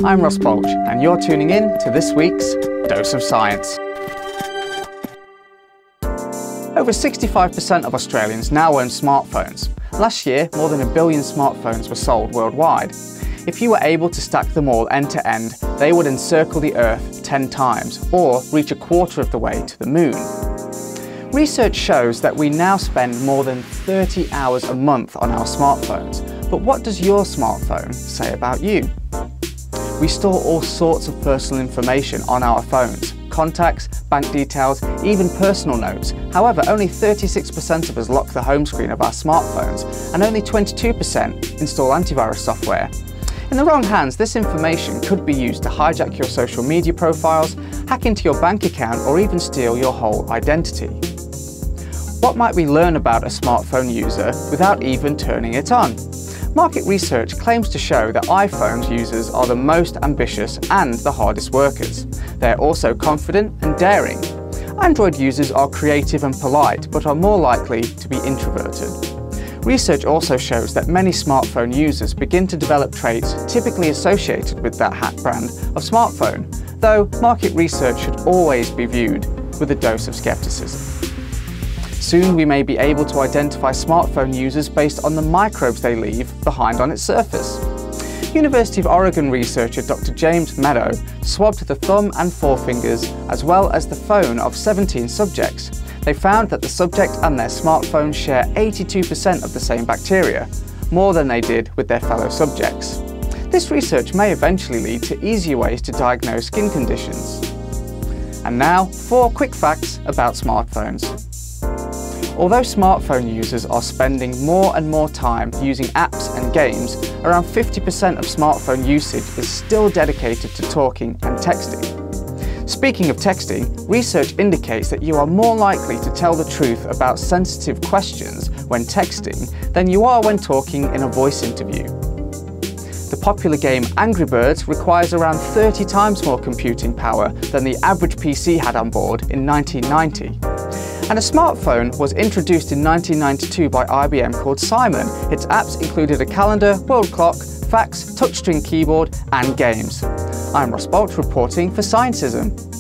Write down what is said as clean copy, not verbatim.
I'm Ross Bolch, and you're tuning in to this week's Dose of Science. Over 65% of Australians now own smartphones. Last year, more than 1 billion smartphones were sold worldwide. If you were able to stack them all end to end, they would encircle the Earth 10 times, or reach a quarter of the way to the Moon. Research shows that we now spend more than 30 hours a month on our smartphones. But what does your smartphone say about you? We store all sorts of personal information on our phones. Contacts, bank details, even personal notes. However, only 36% of us lock the home screen of our smartphones, and only 22% install antivirus software. In the wrong hands, this information could be used to hijack your social media profiles, hack into your bank account, or even steal your whole identity. What might we learn about a smartphone user without even turning it on? Market research claims to show that iPhone users are the most ambitious and the hardest workers. They're also confident and daring. Android users are creative and polite, but are more likely to be introverted. Research also shows that many smartphone users begin to develop traits typically associated with that brand of smartphone, though market research should always be viewed with a dose of skepticism. Soon we may be able to identify smartphone users based on the microbes they leave behind on its surface. University of Oregon researcher Dr. James Meadow swabbed the thumb and forefingers as well as the phone of 17 subjects. They found that the subject and their smartphone share 82% of the same bacteria, more than they did with their fellow subjects. This research may eventually lead to easier ways to diagnose skin conditions. And now, 4 quick facts about smartphones. Although smartphone users are spending more and more time using apps and games, around 50% of smartphone usage is still dedicated to talking and texting. Speaking of texting, research indicates that you are more likely to tell the truth about sensitive questions when texting than you are when talking in a voice interview. The popular game Angry Birds requires around 30 times more computing power than the average PC had on board in 1990. And a smartphone was introduced in 1992 by IBM called Simon. Its apps included a calendar, world clock, fax, touchscreen keyboard and games. I'm Ross Bolch reporting for Scientism.